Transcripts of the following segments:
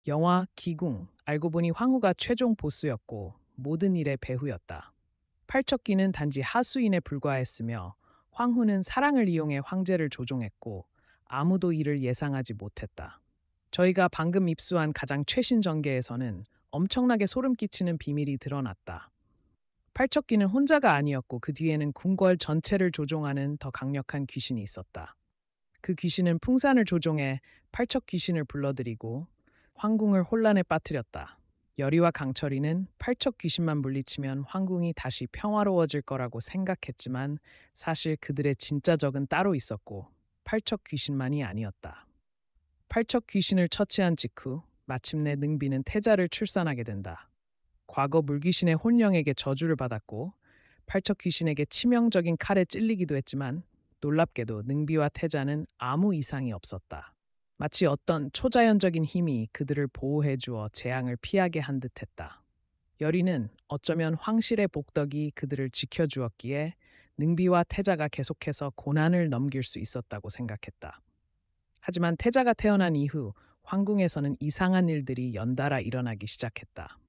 영화 기궁. 알고 보니 황후가 최종 보스였고 모든 일의 배후였다. 팔척기는 단지 하수인에 불과했으며 황후는 사랑을 이용해 황제를 조종했고 아무도 이를 예상하지 못했다. 저희가 방금 입수한 가장 최신 전개에서는 엄청나게 소름 끼치는 비밀이 드러났다. 팔척기는 혼자가 아니었고 그 뒤에는 궁궐 전체를 조종하는 더 강력한 귀신이 있었다. 그 귀신은 풍산을 조종해 팔척 귀신을 불러들이고 황궁을 혼란에 빠뜨렸다. 여리와 강철이는 팔척 귀신만 물리치면 황궁이 다시 평화로워질 거라고 생각했지만 사실 그들의 진짜 적은 따로 있었고 팔척 귀신만이 아니었다. 팔척 귀신을 처치한 직후 마침내 능비는 태자를 출산하게 된다. 과거 물귀신의 혼령에게 저주를 받았고 팔척 귀신에게 치명적인 칼에 찔리기도 했지만 놀랍게도 능비와 태자는 아무 이상이 없었다. 마치 어떤 초자연적인 힘이 그들을 보호해 주어 재앙을 피하게 한 듯했다. 여리는 어쩌면 황실의 복덕이 그들을 지켜주었기에 능비와 태자가 계속해서 고난을 넘길 수 있었다고 생각했다. 하지만 태자가 태어난 이후 황궁에서는 이상한 일들이 연달아 일어나기 시작했다.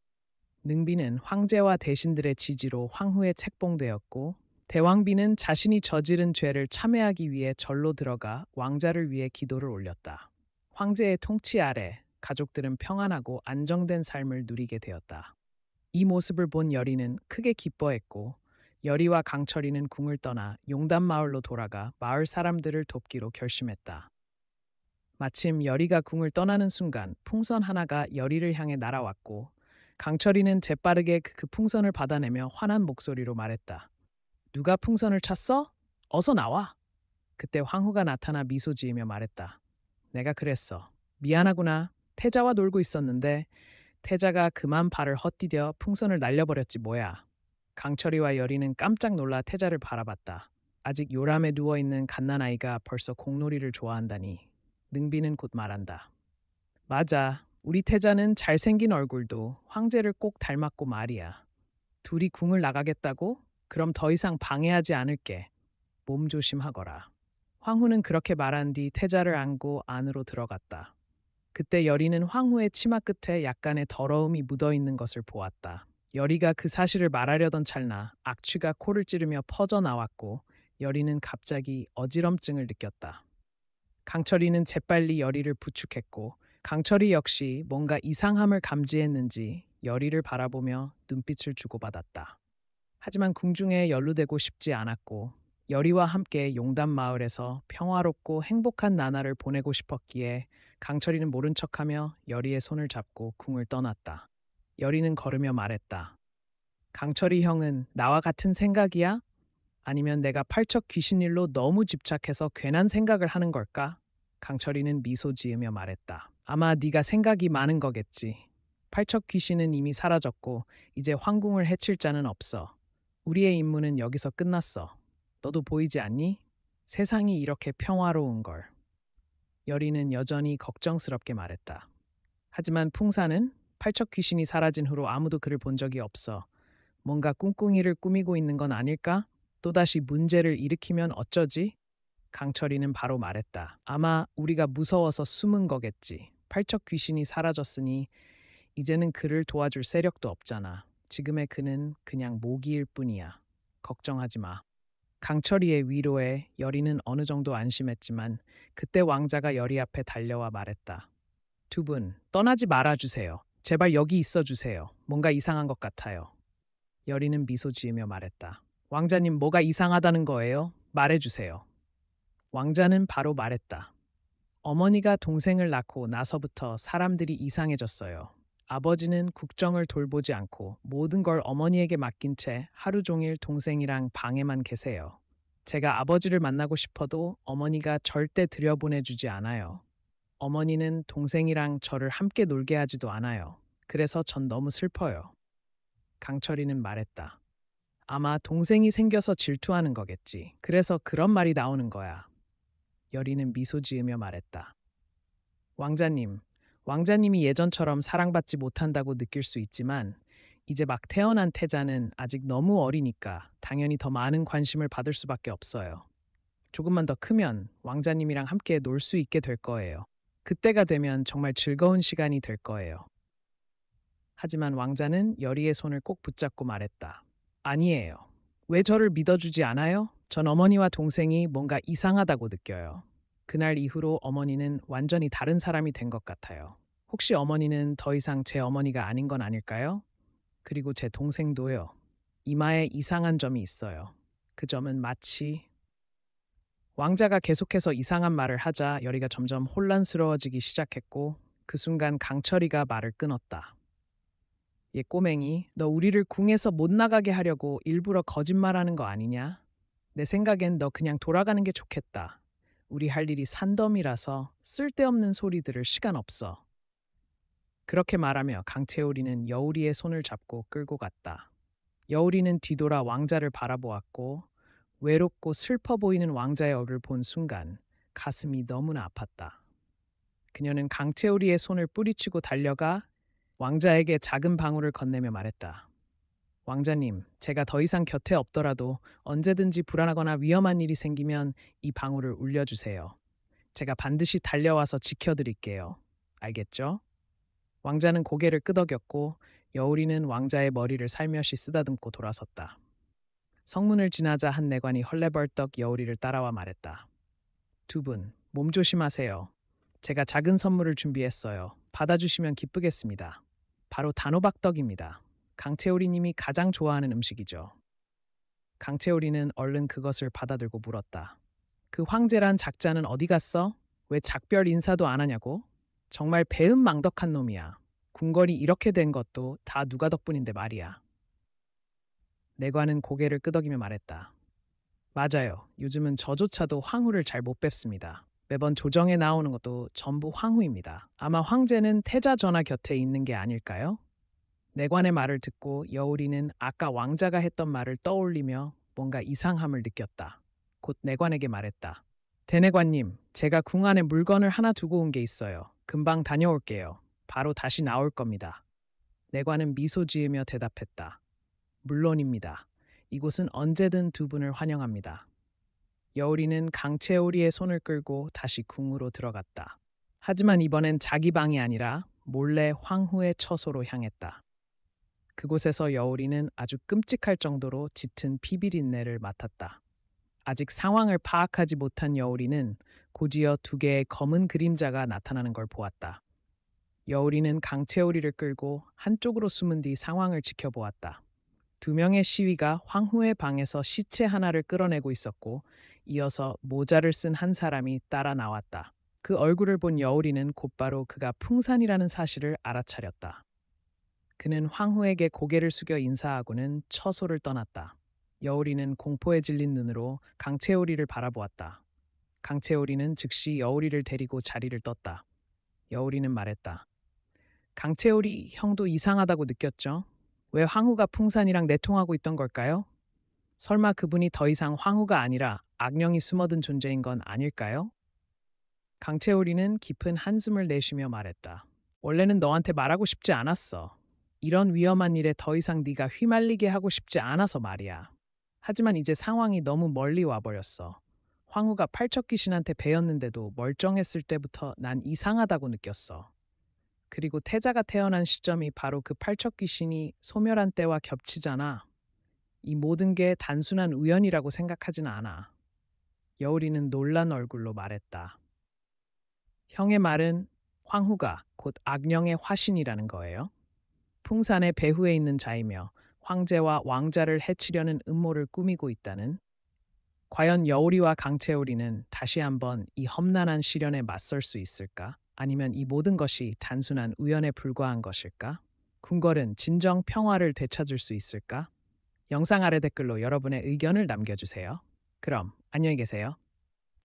능비는 황제와 대신들의 지지로 황후에 책봉되었고 대왕비는 자신이 저지른 죄를 참회하기 위해 절로 들어가 왕자를 위해 기도를 올렸다. 황제의 통치 아래 가족들은 평안하고 안정된 삶을 누리게 되었다. 이 모습을 본 여리는 크게 기뻐했고 여리와 강철이는 궁을 떠나 용담마을로 돌아가 마을 사람들을 돕기로 결심했다. 마침 여리가 궁을 떠나는 순간 풍선 하나가 여리를 향해 날아왔고 강철이는 재빠르게 그 풍선을 받아내며 화난 목소리로 말했다. 누가 풍선을 찼어? 어서 나와. 그때 황후가 나타나 미소 지으며 말했다. 내가 그랬어. 미안하구나. 태자와 놀고 있었는데 태자가 그만 발을 헛디뎌 풍선을 날려버렸지 뭐야. 강철이와 여리는 깜짝 놀라 태자를 바라봤다. 아직 요람에 누워있는 갓난아이가 벌써 공놀이를 좋아한다니. 능비는 곧 말한다. 맞아. 우리 태자는 잘생긴 얼굴도 황제를 꼭 닮았고 말이야. 둘이 궁을 나가겠다고? 그럼 더 이상 방해하지 않을게. 몸 조심하거라. 황후는 그렇게 말한 뒤 태자를 안고 안으로 들어갔다. 그때 여리는 황후의 치마 끝에 약간의 더러움이 묻어 있는 것을 보았다. 여리가 그 사실을 말하려던 찰나 악취가 코를 찌르며 퍼져 나왔고 여리는 갑자기 어지럼증을 느꼈다. 강철이는 재빨리 여리를 부축했고 강철이 역시 뭔가 이상함을 감지했는지 여리를 바라보며 눈빛을 주고받았다. 하지만 궁중에 연루되고 싶지 않았고 여리와 함께 용담 마을에서 평화롭고 행복한 나날을 보내고 싶었기에 강철이는 모른 척하며 여리의 손을 잡고 궁을 떠났다. 여리는 걸으며 말했다. 강철이 형은 나와 같은 생각이야? 아니면 내가 팔척 귀신 일로 너무 집착해서 괜한 생각을 하는 걸까? 강철이는 미소 지으며 말했다. 아마 네가 생각이 많은 거겠지. 팔척 귀신은 이미 사라졌고 이제 황궁을 해칠 자는 없어. 우리의 임무는 여기서 끝났어. 너도 보이지 않니? 세상이 이렇게 평화로운 걸. 여리는 여전히 걱정스럽게 말했다. 하지만 풍사는 팔척 귀신이 사라진 후로 아무도 그를 본 적이 없어. 뭔가 꿍꿍이를 꾸미고 있는 건 아닐까? 또다시 문제를 일으키면 어쩌지? 강철이는 바로 말했다. 아마 우리가 무서워서 숨은 거겠지. 팔척 귀신이 사라졌으니 이제는 그를 도와줄 세력도 없잖아. 지금의 그는 그냥 모기일 뿐이야. 걱정하지 마. 강철이의 위로에 여리는 어느 정도 안심했지만 그때 왕자가 여리 앞에 달려와 말했다. 두 분 떠나지 말아주세요. 제발 여기 있어 주세요. 뭔가 이상한 것 같아요. 여리는 미소 지으며 말했다. 왕자님 뭐가 이상하다는 거예요? 말해주세요. 왕자는 바로 말했다. 어머니가 동생을 낳고 나서부터 사람들이 이상해졌어요. 아버지는 국정을 돌보지 않고 모든 걸 어머니에게 맡긴 채 하루 종일 동생이랑 방에만 계세요. 제가 아버지를 만나고 싶어도 어머니가 절대 들여보내주지 않아요. 어머니는 동생이랑 저를 함께 놀게 하지도 않아요. 그래서 전 너무 슬퍼요. 강철이는 말했다. 아마 동생이 생겨서 질투하는 거겠지. 그래서 그런 말이 나오는 거야. 여리는 미소 지으며 말했다. 왕자님, 왕자님이 예전처럼 사랑받지 못한다고 느낄 수 있지만 이제 막 태어난 태자는 아직 너무 어리니까 당연히 더 많은 관심을 받을 수밖에 없어요. 조금만 더 크면 왕자님이랑 함께 놀 수 있게 될 거예요. 그때가 되면 정말 즐거운 시간이 될 거예요. 하지만 왕자는 여리의 손을 꼭 붙잡고 말했다. 아니에요. 왜 저를 믿어주지 않아요? 전 어머니와 동생이 뭔가 이상하다고 느껴요. 그날 이후로 어머니는 완전히 다른 사람이 된 것 같아요. 혹시 어머니는 더 이상 제 어머니가 아닌 건 아닐까요? 그리고 제 동생도요. 이마에 이상한 점이 있어요. 그 점은 마치 왕자가 계속해서 이상한 말을 하자 여리가 점점 혼란스러워지기 시작했고 그 순간 강철이가 말을 끊었다. 얘 꼬맹이, 너 우리를 궁에서 못 나가게 하려고 일부러 거짓말하는 거 아니냐? 내 생각엔 너 그냥 돌아가는 게 좋겠다. 우리 할 일이 산더미라서 쓸데없는 소리 들을 시간 없어. 그렇게 말하며 강채우리는 여우리의 손을 잡고 끌고 갔다. 여우리는 뒤돌아 왕자를 바라보았고 외롭고 슬퍼 보이는 왕자의 얼굴을 본 순간 가슴이 너무나 아팠다. 그녀는 강채우리의 손을 뿌리치고 달려가 왕자에게 작은 방울을 건네며 말했다. 왕자님, 제가 더 이상 곁에 없더라도 언제든지 불안하거나 위험한 일이 생기면 이 방울을 울려주세요. 제가 반드시 달려와서 지켜드릴게요. 알겠죠? 왕자는 고개를 끄덕였고 여우리는 왕자의 머리를 살며시 쓰다듬고 돌아섰다. 성문을 지나자 한 내관이 헐레벌떡 여우리를 따라와 말했다. 두 분, 몸 조심하세요. 제가 작은 선물을 준비했어요. 받아주시면 기쁘겠습니다. 바로 단호박떡입니다. 강채우리님이 가장 좋아하는 음식이죠. 강채우리는 얼른 그것을 받아들고 물었다. 그 황제란 작자는 어디 갔어? 왜 작별 인사도 안 하냐고? 정말 배은망덕한 놈이야. 궁궐이 이렇게 된 것도 다 누가 덕분인데 말이야. 내관은 고개를 끄덕이며 말했다. 맞아요. 요즘은 저조차도 황후를 잘 못 뵙습니다. 매번 조정에 나오는 것도 전부 황후입니다. 아마 황제는 태자 전하 곁에 있는 게 아닐까요? 내관의 말을 듣고 여우리는 아까 왕자가 했던 말을 떠올리며 뭔가 이상함을 느꼈다. 곧 내관에게 말했다. 대내관님, 제가 궁 안에 물건을 하나 두고 온 게 있어요. 금방 다녀올게요. 바로 다시 나올 겁니다. 내관은 미소 지으며 대답했다. 물론입니다. 이곳은 언제든 두 분을 환영합니다. 여우리는 강채오리의 손을 끌고 다시 궁으로 들어갔다. 하지만 이번엔 자기 방이 아니라 몰래 황후의 처소로 향했다. 그곳에서 여우리는 아주 끔찍할 정도로 짙은 피비린내를 맡았다. 아직 상황을 파악하지 못한 여우리는 곧이어 두 개의 검은 그림자가 나타나는 걸 보았다. 여우리는 강채오리를 끌고 한쪽으로 숨은 뒤 상황을 지켜보았다. 두 명의 시위가 황후의 방에서 시체 하나를 끌어내고 있었고 이어서 모자를 쓴 한 사람이 따라 나왔다. 그 얼굴을 본 여우리는 곧바로 그가 풍산이라는 사실을 알아차렸다. 그는 황후에게 고개를 숙여 인사하고는 처소를 떠났다. 여우리는 공포에 질린 눈으로 강채오리를 바라보았다. 강채오리는 즉시 여우리를 데리고 자리를 떴다. 여우리는 말했다. 강채오리 형도 이상하다고 느꼈죠? 왜 황후가 풍산이랑 내통하고 있던 걸까요? 설마 그분이 더 이상 황후가 아니라 악령이 숨어든 존재인 건 아닐까요? 강채오리는 깊은 한숨을 내쉬며 말했다. 원래는 너한테 말하고 싶지 않았어. 이런 위험한 일에 더 이상 네가 휘말리게 하고 싶지 않아서 말이야. 하지만 이제 상황이 너무 멀리 와버렸어. 황후가 팔척귀신한테 배웠는데도 멀쩡했을 때부터 난 이상하다고 느꼈어. 그리고 태자가 태어난 시점이 바로 그 팔척귀신이 소멸한 때와 겹치잖아. 이 모든 게 단순한 우연이라고 생각하지는 않아. 여우리는 놀란 얼굴로 말했다. 형의 말은 황후가 곧 악령의 화신이라는 거예요. 풍산의 배후에 있는 자이며 황제와 왕자를 해치려는 음모를 꾸미고 있다는. 과연 여우리와 강채우리는 다시 한번 이 험난한 시련에 맞설 수 있을까? 아니면 이 모든 것이 단순한 우연에 불과한 것일까? 궁궐은 진정 평화를 되찾을 수 있을까? 영상 아래 댓글로 여러분의 의견을 남겨주세요. 그럼 안녕히 계세요.